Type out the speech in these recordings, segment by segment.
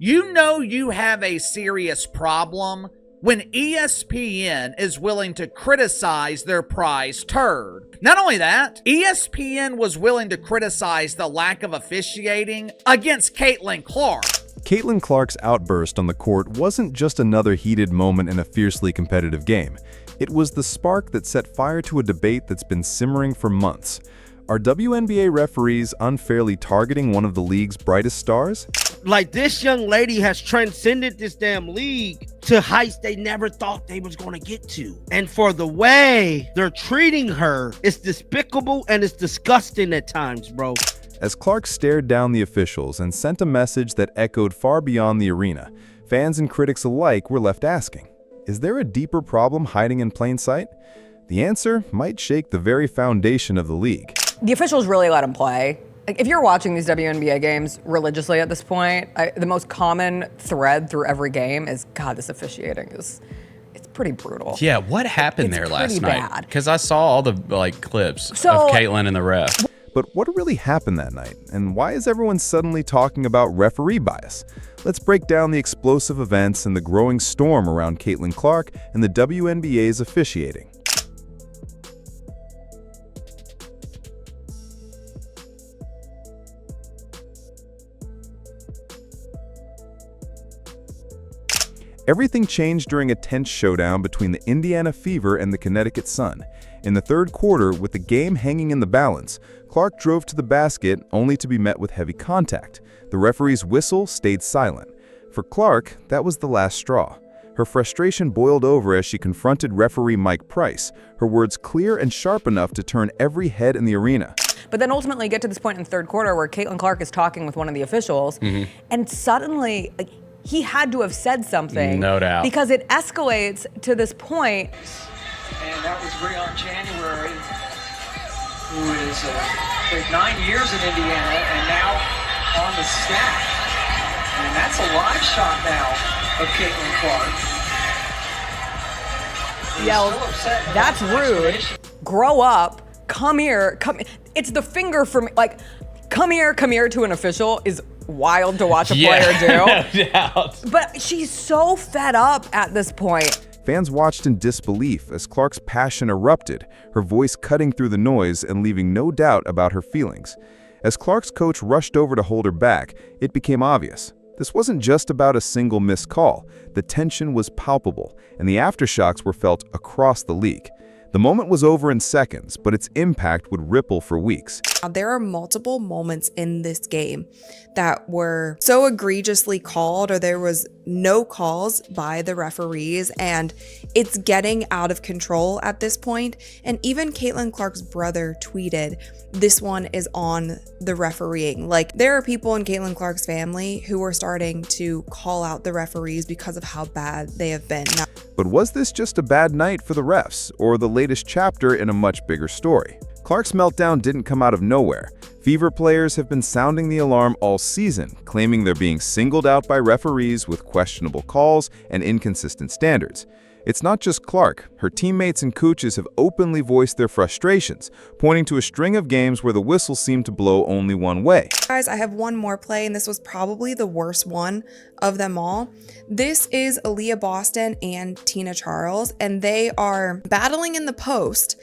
You know you have a serious problem when ESPN is willing to criticize their prize turd. Not only that, ESPN was willing to criticize the lack of officiating against Caitlin Clark. Caitlin Clark's outburst on the court wasn't just another heated moment in a fiercely competitive game. It was the spark that set fire to a debate that's been simmering for months. Are WNBA referees unfairly targeting one of the league's brightest stars? Like, this young lady has transcended this damn league to heights they never thought they was going to get to. And for the way they're treating her, it's despicable and it's disgusting at times, bro. As Clark stared down the officials and sent a message that echoed far beyond the arena, fans and critics alike were left asking, is there a deeper problem hiding in plain sight? The answer might shake the very foundation of the league. The officials really let him play. Like, if you're watching these WNBA games religiously at this point, the most common thread through every game is, God, this officiating it's pretty brutal. Yeah, what happened there last night? Because I saw all the clips of Caitlin and the ref. But what really happened that night, and why is everyone suddenly talking about referee bias? Let's break down the explosive events and the growing storm around Caitlin Clark and the WNBA's officiating. Everything changed during a tense showdown between the Indiana Fever and the Connecticut Sun. In the third quarter, with the game hanging in the balance, Clark drove to the basket only to be met with heavy contact. The referee's whistle stayed silent. For Clark, that was the last straw. Her frustration boiled over as she confronted referee Mike Price, her words clear and sharp enough to turn every head in the arena. But then ultimately get to this point in the third quarter where Caitlin Clark is talking with one of the officials, and suddenly, he had to have said something. No doubt. Because it escalates to this point. And that was Breon January, who is played 9 years in Indiana and now on the staff. And that's a live shot now of Caitlin Clark. Yells, that's rude. Grow up. Come here. It's the finger for me. Like, come here to an official is wild to watch a player do. No doubt. But she's so fed up at this point. Fans watched in disbelief as Clark's passion erupted, her voice cutting through the noise and leaving no doubt about her feelings. As Clark's coach rushed over to hold her back, it became obvious. This wasn't just about a single missed call. The tension was palpable, and the aftershocks were felt across the league. The moment was over in seconds, but its impact would ripple for weeks. There are multiple moments in this game that were so egregiously called, or there was no calls by the referees, and it's getting out of control at this point. And even Caitlin Clark's brother tweeted, "This one is on the refereeing." Like, there are people in Caitlin Clark's family who are starting to call out the referees because of how bad they have been. But was this just a bad night for the refs, or the latest chapter in a much bigger story? Clark's meltdown didn't come out of nowhere. Fever players have been sounding the alarm all season, claiming they're being singled out by referees with questionable calls and inconsistent standards. It's not just Clark. Her teammates and coaches have openly voiced their frustrations, pointing to a string of games where the whistle seemed to blow only one way. Guys, I have one more play, and this was probably the worst one of them all. This is Aaliyah Boston and Tina Charles, and they are battling in the post.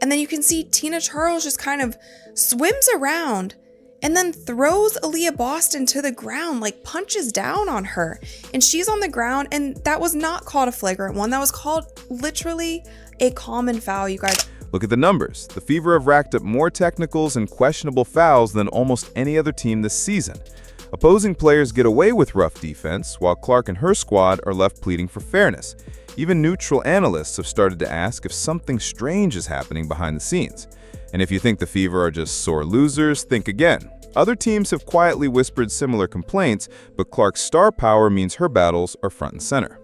And then you can see Tina Charles just kind of swims around and then throws Aaliyah Boston to the ground, like punches down on her. And she's on the ground, and that was not called a flagrant one. That was called literally a common foul, you guys. Look at the numbers. The Fever have racked up more technicals and questionable fouls than almost any other team this season. Opposing players get away with rough defense, while Clark and her squad are left pleading for fairness. Even neutral analysts have started to ask if something strange is happening behind the scenes. And if you think the Fever are just sore losers, think again. Other teams have quietly whispered similar complaints, but Clark's star power means her battles are front and center.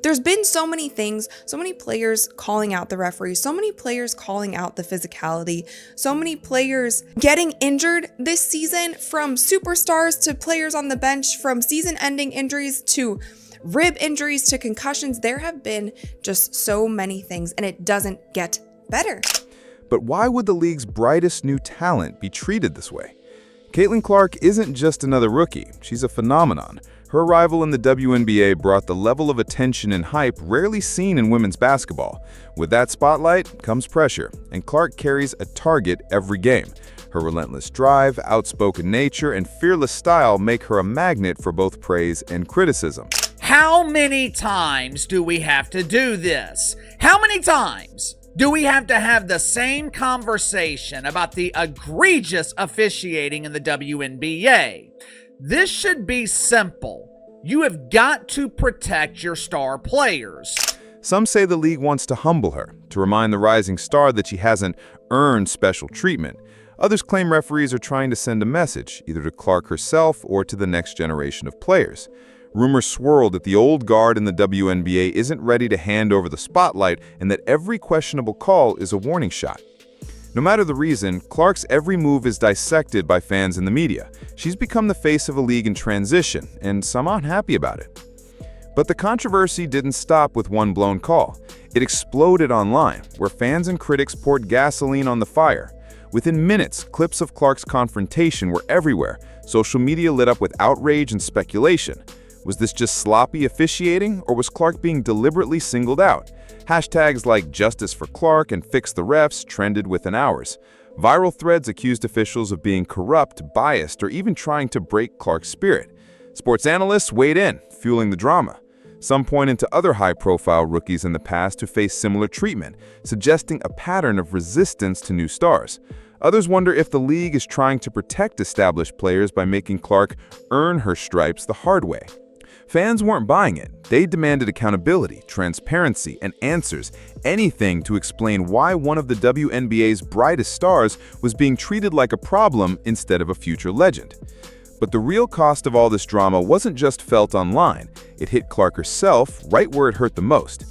There's been so many things, so many players calling out the referees, so many players calling out the physicality, so many players getting injured this season, from superstars to players on the bench, from season-ending injuries to rib injuries to concussions. There have been just so many things, and it doesn't get better. But why would the league's brightest new talent be treated this way? Caitlin Clark isn't just another rookie. She's a phenomenon. Her arrival in the WNBA brought the level of attention and hype rarely seen in women's basketball. With that spotlight comes pressure, and Clark carries a target every game. Her relentless drive, outspoken nature, and fearless style make her a magnet for both praise and criticism. How many times do we have to do this? How many times do we have to have the same conversation about the egregious officiating in the WNBA? This should be simple. You have got to protect your star players. Some say the league wants to humble her, to remind the rising star that she hasn't earned special treatment. Others claim referees are trying to send a message, either to Clark herself or to the next generation of players. Rumors swirl that the old guard in the WNBA isn't ready to hand over the spotlight and that every questionable call is a warning shot. No matter the reason, Clark's every move is dissected by fans and the media. She's become the face of a league in transition, and some aren't happy about it. But the controversy didn't stop with one blown call. It exploded online, where fans and critics poured gasoline on the fire. Within minutes, clips of Clark's confrontation were everywhere. Social media lit up with outrage and speculation. Was this just sloppy officiating, or was Clark being deliberately singled out? Hashtags like Justice for Clark and Fix the Refs trended within hours. Viral threads accused officials of being corrupt, biased, or even trying to break Clark's spirit. Sports analysts weighed in, fueling the drama. Some pointed to other high-profile rookies in the past who faced similar treatment, suggesting a pattern of resistance to new stars. Others wonder if the league is trying to protect established players by making Clark earn her stripes the hard way. Fans weren't buying it. They demanded accountability, transparency, and answers, anything to explain why one of the WNBA's brightest stars was being treated like a problem instead of a future legend. But the real cost of all this drama wasn't just felt online. It hit Clark herself right where it hurt the most.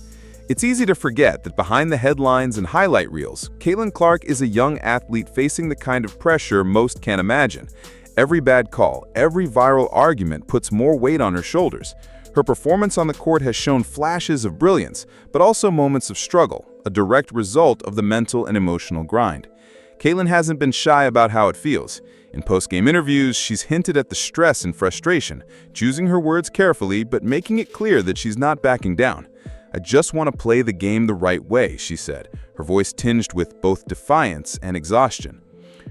It's easy to forget that behind the headlines and highlight reels, Caitlin Clark is a young athlete facing the kind of pressure most can't imagine. Every bad call, every viral argument puts more weight on her shoulders. Her performance on the court has shown flashes of brilliance, but also moments of struggle, a direct result of the mental and emotional grind. Caitlin hasn't been shy about how it feels. In post-game interviews, she's hinted at the stress and frustration, choosing her words carefully but making it clear that she's not backing down. "I just want to play the game the right way," she said, her voice tinged with both defiance and exhaustion.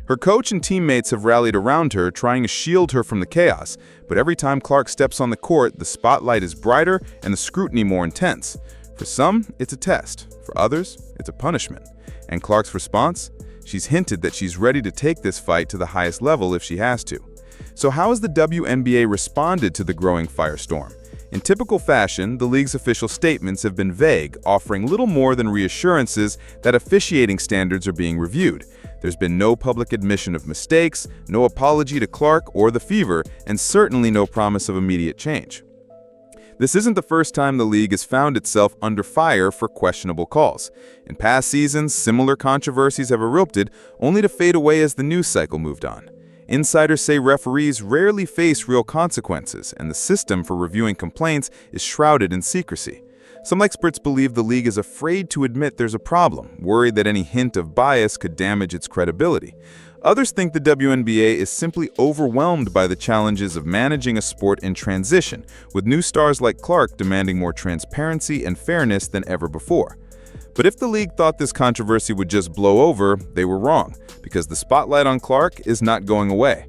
Her coach and teammates have rallied around her, trying to shield her from the chaos, but every time Clark steps on the court, the spotlight is brighter and the scrutiny more intense. For some, it's a test. For others, it's a punishment. And Clark's response? She's hinted that she's ready to take this fight to the highest level if she has to. So how has the WNBA responded to the growing firestorm? In typical fashion, the league's official statements have been vague, offering little more than reassurances that officiating standards are being reviewed. There's been no public admission of mistakes, no apology to Clark or the Fever, and certainly no promise of immediate change. This isn't the first time the league has found itself under fire for questionable calls. In past seasons, similar controversies have erupted, only to fade away as the news cycle moved on. Insiders say referees rarely face real consequences, and the system for reviewing complaints is shrouded in secrecy. Some experts believe the league is afraid to admit there's a problem, worried that any hint of bias could damage its credibility. Others think the WNBA is simply overwhelmed by the challenges of managing a sport in transition, with new stars like Clark demanding more transparency and fairness than ever before. But if the league thought this controversy would just blow over, they were wrong, because the spotlight on Clark is not going away.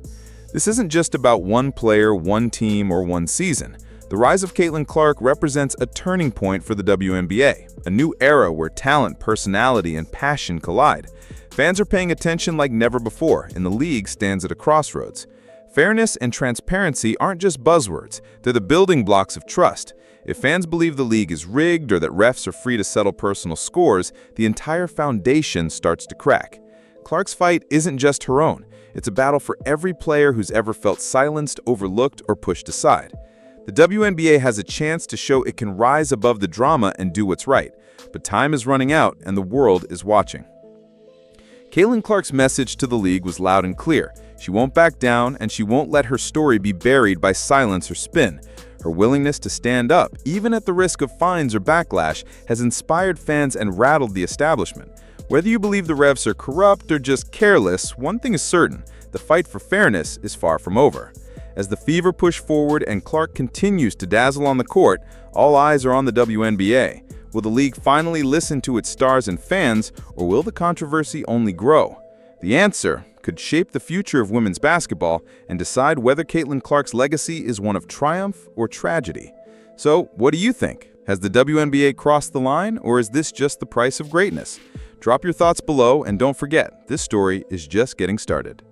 This isn't just about one player, one team, or one season. The rise of Caitlin Clark represents a turning point for the WNBA, a new era where talent, personality, and passion collide. Fans are paying attention like never before, and the league stands at a crossroads. Fairness and transparency aren't just buzzwords, they're the building blocks of trust. If fans believe the league is rigged or that refs are free to settle personal scores, the entire foundation starts to crack. Clark's fight isn't just her own. It's a battle for every player who's ever felt silenced, overlooked, or pushed aside. The WNBA has a chance to show it can rise above the drama and do what's right, but time is running out and the world is watching. Caitlin Clark's message to the league was loud and clear. She won't back down, and she won't let her story be buried by silence or spin. Her willingness to stand up, even at the risk of fines or backlash, has inspired fans and rattled the establishment. Whether you believe the refs are corrupt or just careless, one thing is certain: the fight for fairness is far from over. As the Fever push forward and Clark continues to dazzle on the court, all eyes are on the WNBA. Will the league finally listen to its stars and fans, or will the controversy only grow? The answer could shape the future of women's basketball and decide whether Caitlin Clark's legacy is one of triumph or tragedy. So, what do you think? Has the WNBA crossed the line, or is this just the price of greatness? Drop your thoughts below, and don't forget, this story is just getting started.